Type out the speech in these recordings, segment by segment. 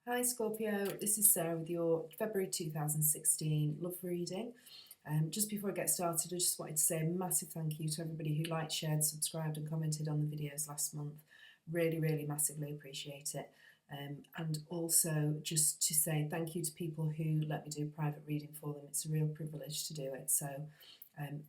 Hi Scorpio, this is Sarah with your February 2016 love reading. Just before I get started, I just wanted to say a massive thank you to everybody who liked, shared, subscribed and commented on the videos last month. Really massively appreciate it. And also just to say thank you to people who let me do private reading for them. It's a real privilege to do it. So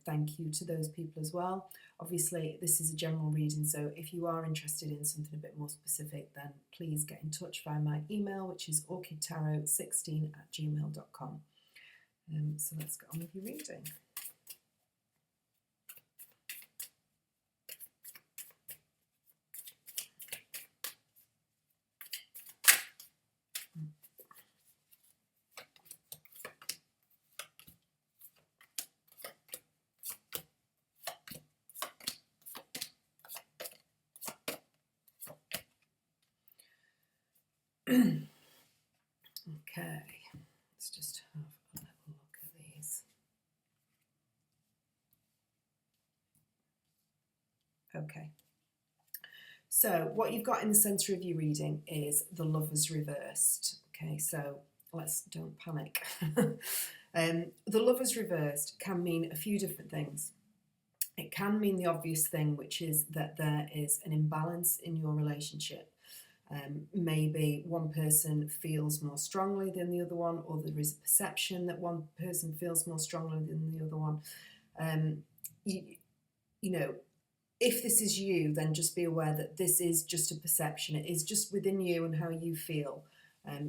thank you to those people as well. Obviously, this is a general reading, so if you are interested in something a bit more specific, then please get in touch via my email, which is orchidtarot16@gmail.com. So let's get on with your reading. Okay, let's just have a little look at these. Okay, so what you've got in the centre of your reading is the Lovers reversed. Okay, so don't panic. The Lovers reversed can mean a few different things. It can mean the obvious thing, which is that there is an imbalance in your relationship. Maybe one person feels more strongly than the other one, or there is a perception that one person feels more strongly than the other one. You know, if this is you, then just be aware that this is just a perception. It is just within you and how you feel.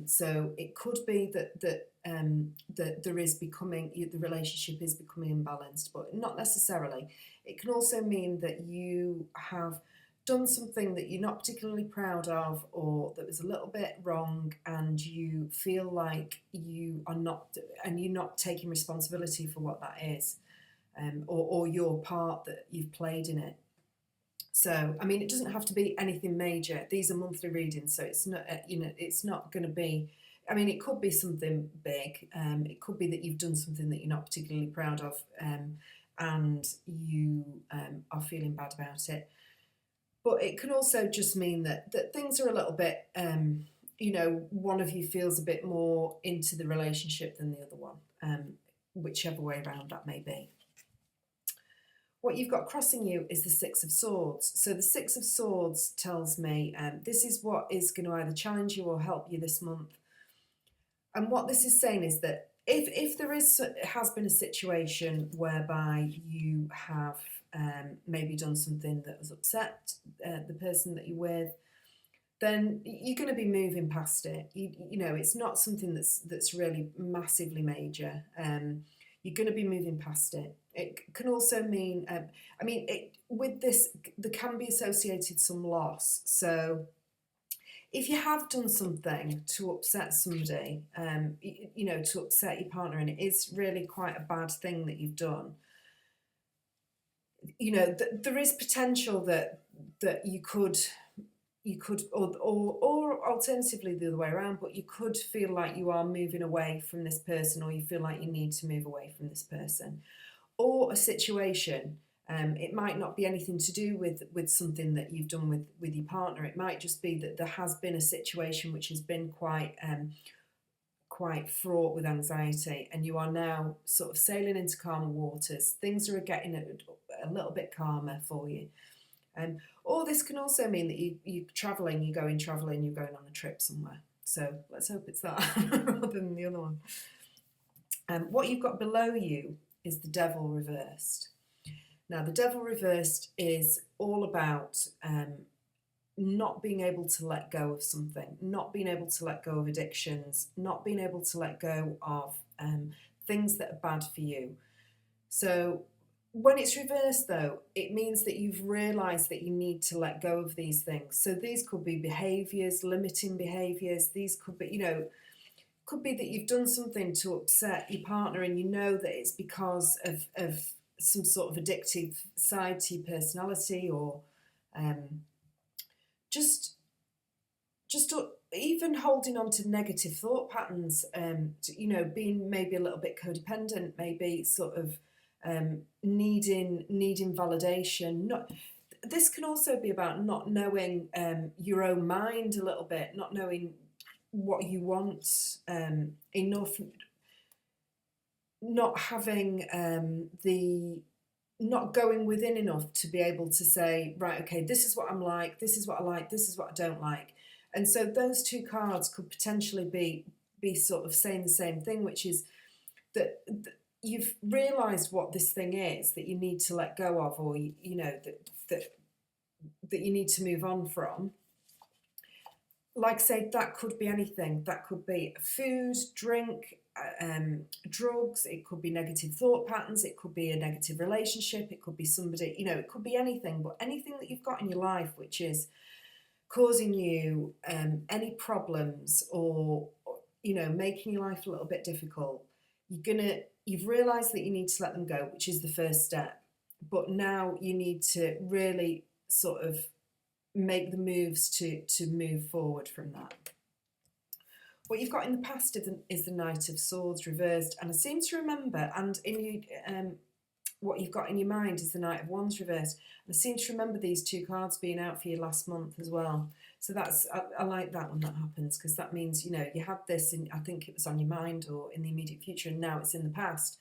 So it could be that there is becoming, the relationship is becoming imbalanced, but not necessarily. It can also mean that you have done something that you're not particularly proud of, or that was a little bit wrong, and you feel like you are not, and you're not taking responsibility for what that is, or your part that you've played in it. So, I mean, it doesn't have to be anything major. These are monthly readings, so it's not, it's not going to be, I mean, it could be something big. It could be that you've done something that you're not particularly proud of, and you are feeling bad about it. But it can also just mean that things are a little bit, one of you feels a bit more into the relationship than the other one, whichever way around that may be. What you've got crossing you is the Six of Swords. So the Six of Swords tells me this is what is going to either challenge you or help you this month. And what this is saying is that if there has been a situation whereby you have maybe done something that has upset the person that you're with, then you're going to be moving past it. You know, it's not something that's really massively major. You're going to be moving past it. It can also mean, with this, there can be associated some loss. So if you have done something to upset somebody, to upset your partner, and it is really quite a bad thing that you've done, there is potential that you could, or alternatively the other way around, but you could feel like you are moving away from this person, or you feel like you need to move away from this person, or a situation. It might not be anything to do with something that you've done with your partner. It might just be that there has been a situation which has been quite fraught with anxiety, and you are now sort of sailing into calmer waters. Things are getting a little bit calmer for you. Or this can also mean that you're travelling, you're going on a trip somewhere. So let's hope it's that rather than the other one. What you've got below you is the Devil reversed. Now, the Devil reversed is all about not being able to let go of something, not being able to let go of addictions, not being able to let go of things that are bad for you. So when it's reversed, though, it means that you've realised that you need to let go of these things. So these could be behaviours, limiting behaviours. These could be, could be that you've done something to upset your partner, and you know that it's because of some sort of addictive side to your personality, or just even holding on to negative thought patterns, being maybe a little bit codependent, maybe sort of needing validation. This can also be about not knowing your own mind a little bit, not knowing what you want, enough, not having not going within enough to be able to say, right, okay, this is what I'm like, this is what I like, this is what I don't like. And so those two cards could potentially be sort of saying the same thing, which is that you've realised what this thing is that you need to let go of, or you know that you need to move on from. Like I say, that could be anything. That could be food, drink, drugs. It could be negative thought patterns. It could be a negative relationship. It could be somebody, you know, it could be anything. But anything that you've got in your life which is causing you any problems, or you know, making your life a little bit difficult, you've realised that you need to let them go, which is the first step. But now you need to really sort of make the moves to move forward from that. What you've got in the past is the Knight of Swords reversed, and I seem to remember, and in you, what you've got in your mind is the Knight of Wands reversed. And I seem to remember these two cards being out for you last month as well. So that's, I like that when that happens, because that means, you know, you had this in, I think it was on your mind or in the immediate future, and now it's in the past.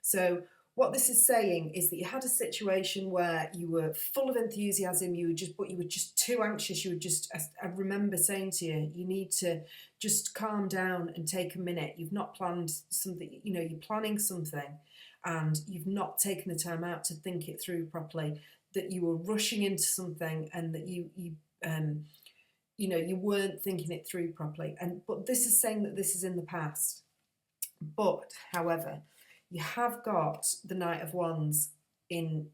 So what this is saying is that you had a situation where you were full of enthusiasm, but you were just too anxious. You were just, I remember saying to you, you need to just calm down and take a minute. You've not planned something, you know, you're planning something and you've not taken the time out to think it through properly, that you were rushing into something, and that you know, you weren't thinking it through properly. But this is saying that this is in the past. But, however, you have got the Knight of Wands in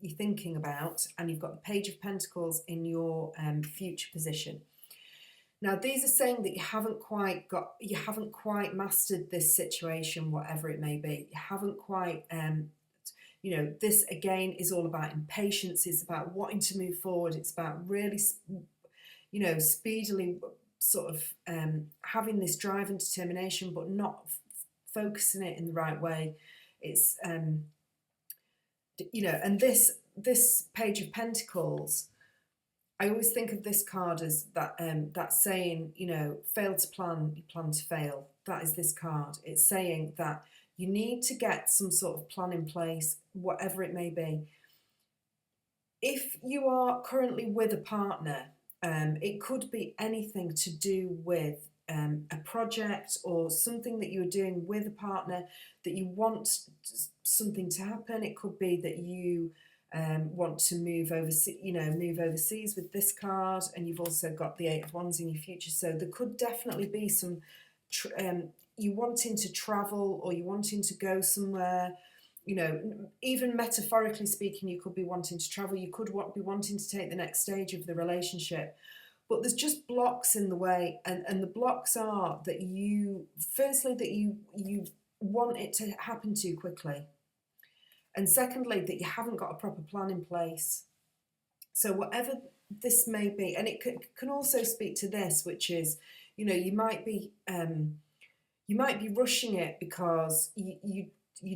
you're thinking about, and you've got the Page of Pentacles in your future position. Now, these are saying that you haven't quite mastered this situation, whatever it may be. You haven't quite, you know, this again is all about impatience. It's about wanting to move forward. It's about really, you know, speedily sort of having this drive and determination, but not focusing it in the right way. It's, you know, and this Page of Pentacles, I always think of this card as that saying, you know, fail to plan, you plan to fail. That is this card. It's saying that you need to get some sort of plan in place, whatever it may be. If you are currently with a partner, it could be anything to do with a project or something that you're doing with a partner that you want something to happen. It could be that you want to move overseas with this card, and you've also got the Eight of Wands in your future. So there could definitely be some you wanting to travel, or you wanting to go somewhere. You know, even metaphorically speaking, you could be wanting to travel. You could be wanting to take the next stage of the relationship. But there's just blocks in the way, and the blocks are that you want it to happen too quickly. And secondly, that you haven't got a proper plan in place. So whatever this may be, and it can also speak to this, which is, you know, you might be rushing it because you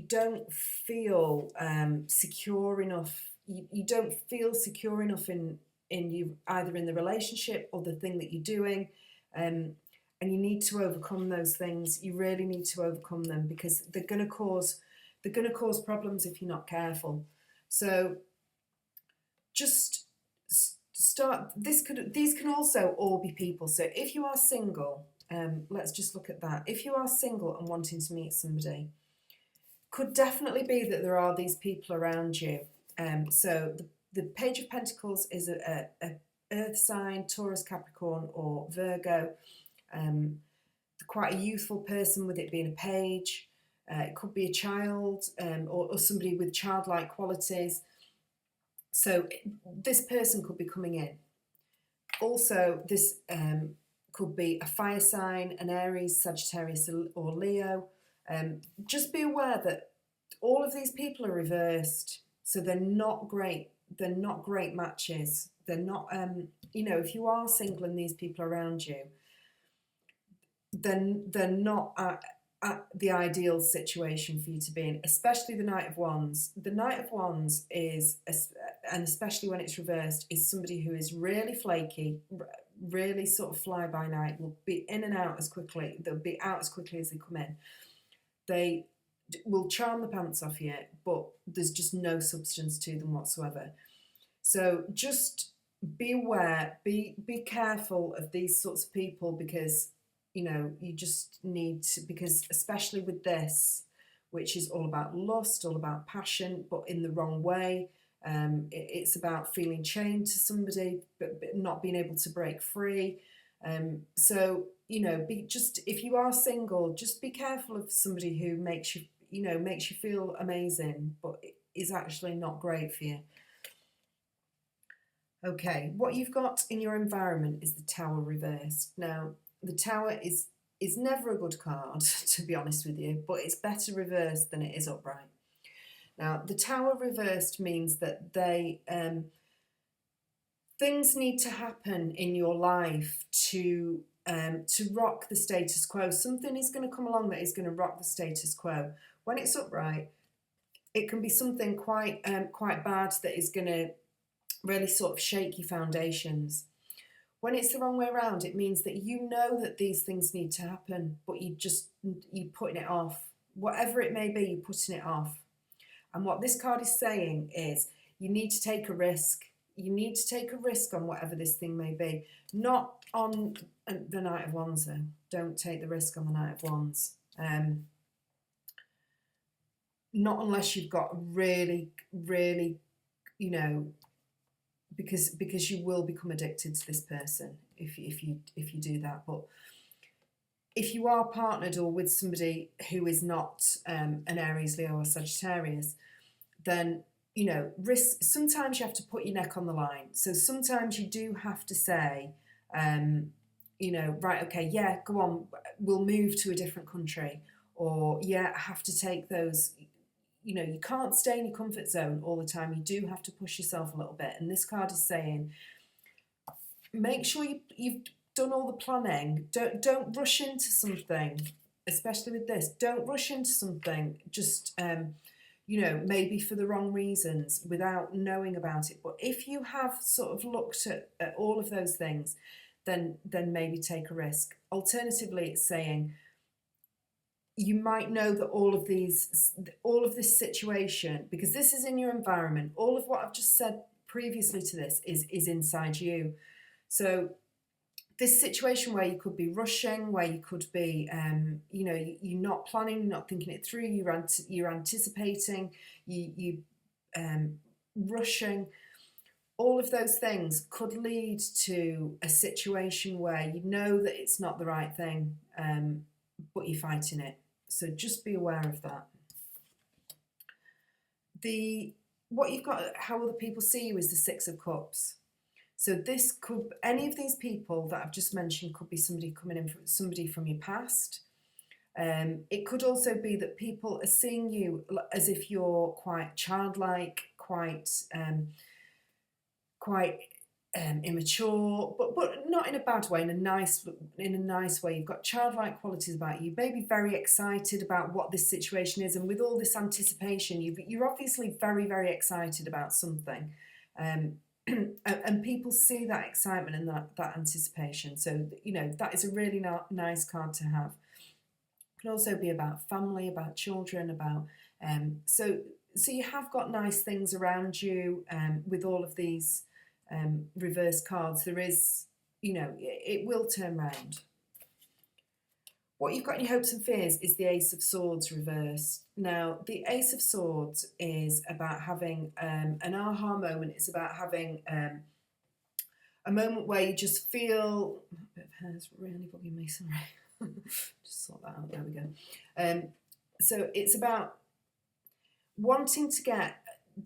don't feel secure enough. You don't feel secure enough in you, either in the relationship or the thing that you're doing, and you need to overcome those things. You really need to overcome them, because they're going to cause problems if you're not careful. So just start. These can also all be people. So if you are single, let's just look at that. If you are single and wanting to meet somebody, could definitely be that there are these people around you. So the Page of Pentacles is a earth sign, Taurus, Capricorn or Virgo. Quite a youthful person, with it being a page. It could be a child, or somebody with childlike qualities. So this person could be coming in. Also, this could be a fire sign, an Aries, Sagittarius or Leo. Just be aware that all of these people are reversed, so they're not great. They're not great matches. They're not, you know, if you are single and these people are around you, then they're not at the ideal situation for you to be in, especially the Knight of Wands. The Knight of Wands is, and especially when it's reversed, is somebody who is really flaky, really sort of fly by night, will be in and out as quickly, they'll be out as quickly as they come in. They will charm the pants off you, but there's just no substance to them whatsoever. So just be aware, be careful of these sorts of people, because you just need to, because especially with this, which is all about lust, all about passion, but in the wrong way. It's about feeling chained to somebody, but not being able to break free. So if you are single, just be careful of somebody who makes you feel amazing, but is actually not great for you. Okay, what you've got in your environment is the Tower reversed. Now, the Tower is never a good card, to be honest with you, but it's better reversed than it is upright. Now, the Tower reversed means that things need to happen in your life to rock the status quo. Something is going to come along that is going to rock the status quo. When it's upright, it can be something quite bad that is going to really sort of shake your foundations. When it's the wrong way around, it means that you know that these things need to happen, but you're putting it off. Whatever it may be, you're putting it off. And what this card is saying is you need to take a risk. You need to take a risk on whatever this thing may be. Not on the Knight of Wands, though. Don't take the risk on the Knight of Wands. Not unless you've got really, really, because you will become addicted to this person if you do that. But if you are partnered or with somebody who is not an Aries, Leo, or Sagittarius, then risk. Sometimes you have to put your neck on the line. So sometimes you do have to say, right, okay, yeah, go on, we'll move to a different country, or yeah, I have to take those. You can't stay in your comfort zone all the time. You do have to push yourself a little bit. And this card is saying, make sure you've done all the planning. Don't rush into something, especially with this. Don't rush into something just, maybe for the wrong reasons without knowing about it. But if you have sort of looked at all of those things, then maybe take a risk. Alternatively, it's saying, you might know that all of this situation, because this is in your environment, all of what I've just said previously to this is inside you. So this situation where you could be rushing, where you could be, you're not planning, you're not thinking it through, you're anticipating, you rushing, all of those things could lead to a situation where you know that it's not the right thing, but you're fighting it. So just be aware of that. What you've got, how other people see you, is the Six of Cups. So this could, any of these people that I've just mentioned could be somebody coming in, somebody from your past. It could also be that people are seeing you as if you're quite childlike, quite immature, but not in a bad way, in a nice way. You've got childlike qualities about you. You may be very excited about what this situation is, and with all this anticipation, you're obviously very, very excited about something, and people see that excitement and that anticipation. So that is a really nice card to have. It can also be about family, about children, about so you have got nice things around you. With all of these reverse cards, there is, it will turn round. What you've got in your hopes and fears is the Ace of Swords reversed. Now, the Ace of Swords is about having an aha moment. It's about having a moment where you just feel, a bit of hair's really bugging me, sorry. Just sort that out, there we go. So it's about wanting to get,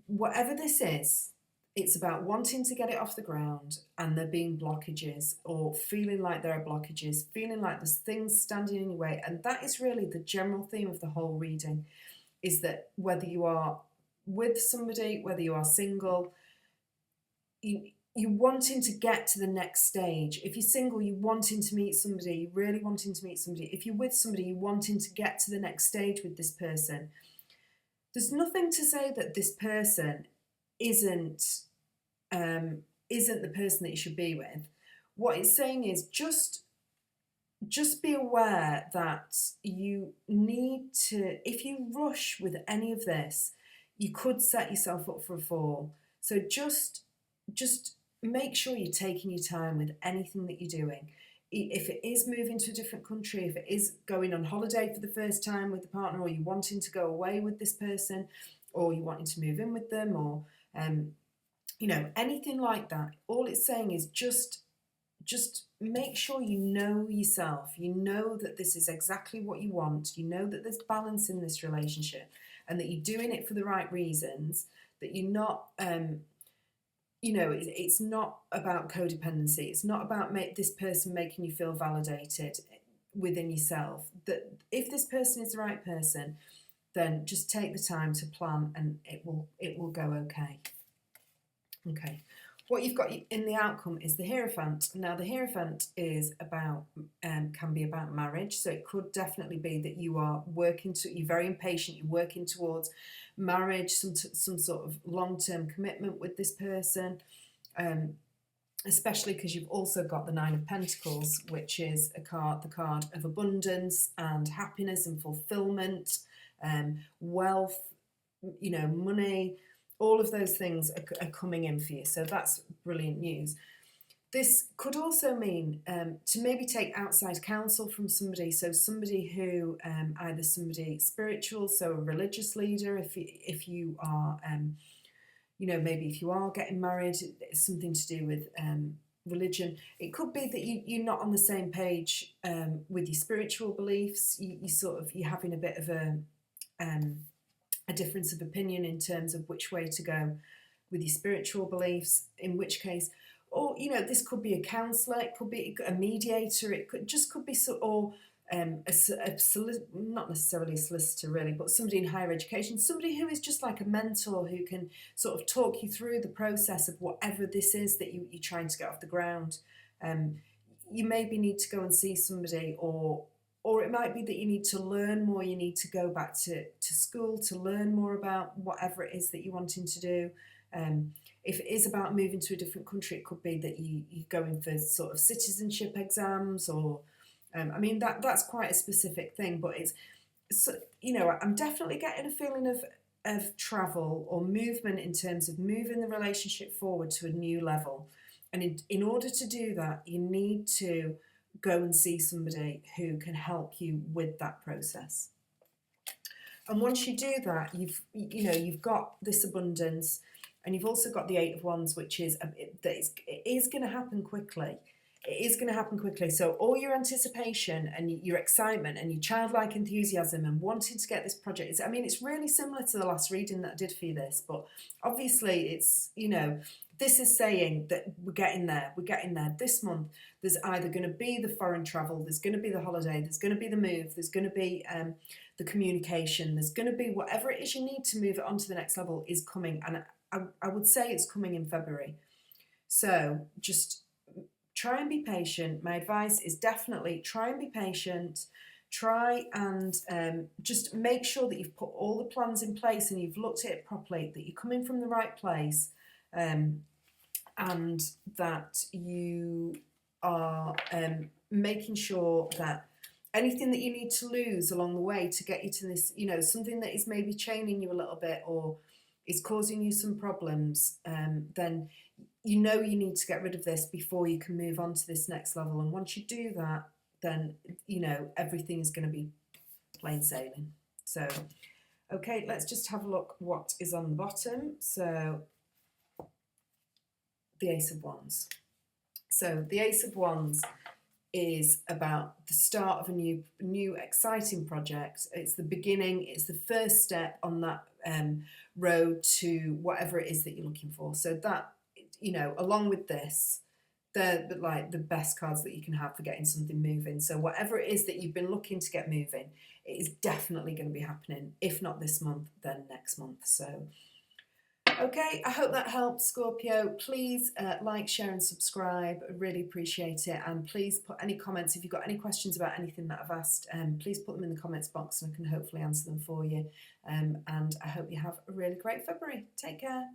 whatever this is, it's about wanting to get it off the ground, and there being blockages, or feeling like there are blockages, feeling like there's things standing in your way. And that is really the general theme of the whole reading, is that whether you are with somebody, whether you are single, you're wanting to get to the next stage. If you're single, you're wanting to meet somebody, you're really wanting to meet somebody. If you're with somebody, you're wanting to get to the next stage with this person. There's nothing to say that this person isn't the person that you should be with. what it's saying is just be aware that you need to, if you rush with any of this, you could set yourself up for a fall. So just make sure you're taking your time with anything that you're doing. If it is moving to a different country, if it is going on holiday for the first time with the partner, or you wanting to go away with this person, or you wanting to move in with them, or anything like that, all it's saying is just make sure you know yourself. You know that this is exactly what you want. You know that there's balance in this relationship, and that you're doing it for the right reasons. That you're not, it's not about codependency. It's not about this person making you feel validated within yourself. That if this person is the right person, then just take the time to plan, and it will go okay. Okay. What you've got in the outcome is the Hierophant. Now, the Hierophant is about, can be about marriage. So it could definitely be that you are you're very impatient, you're working towards marriage, some sort of long-term commitment with this person, especially because you've also got the Nine of Pentacles, which is the card of abundance and happiness and fulfillment, wealth, money. All of those things are coming in for you, so that's brilliant news. This could also mean to maybe take outside counsel from somebody, so somebody who, either somebody spiritual, so a religious leader, if you are, maybe if you are getting married, it's something to do with religion. It could be that you're not on the same page with your spiritual beliefs. You're having a bit of a difference of opinion in terms of which way to go with your spiritual beliefs, in which case, or this could be a counsellor, it could be a mediator, it could be not necessarily a solicitor really, but somebody in higher education, somebody who is just like a mentor who can sort of talk you through the process of whatever this is that you're trying to get off the ground. You maybe need to go and see somebody, or it might be that you need to learn more, you need to go back to school to learn more about whatever it is that you're wanting to do. If it is about moving to a different country, it could be that you're going for sort of citizenship exams, or, that's quite a specific thing, but I'm definitely getting a feeling of travel or movement in terms of moving the relationship forward to a new level. And in order to do that, you need to go and see somebody who can help you with that process. And once you do that, you've got this abundance, and you've also got the Eight of Wands, which is it is going to happen quickly. It is going to happen quickly. So all your anticipation and your excitement and your childlike enthusiasm and wanting to get this project, it's really similar to the last reading that I did for you this, but obviously it's, this is saying that we're getting there this month. There's either going to be the foreign travel, there's going to be the holiday, there's going to be the move, there's going to be the communication, there's going to be whatever it is you need to move it on to the next level is coming. And I would say it's coming in February. So just try and be patient. My advice is definitely try and be patient. Try and just make sure that you've put all the plans in place and you've looked at it properly, that you're coming from the right place, and that you are making sure that anything that you need to lose along the way to get you to this, something that is maybe chaining you a little bit or is causing you some problems, then you need to get rid of this before you can move on to this next level. And once you do that, then everything's going to be plain sailing. So okay, let's just have a look what is on the bottom. So the Ace of Wands. So the Ace of Wands is about the start of a new exciting project. It's the beginning, it's the first step on that road to whatever it is that you're looking for. So that, along with this, they're like the best cards that you can have for getting something moving. So whatever it is that you've been looking to get moving, it is definitely going to be happening. If not this month, then next month. So okay, I hope that helped, Scorpio. Please like, share and subscribe. I really appreciate it. And please put any comments. If you've got any questions about anything that I've asked, please put them in the comments box and I can hopefully answer them for you. And I hope you have a really great February. Take care.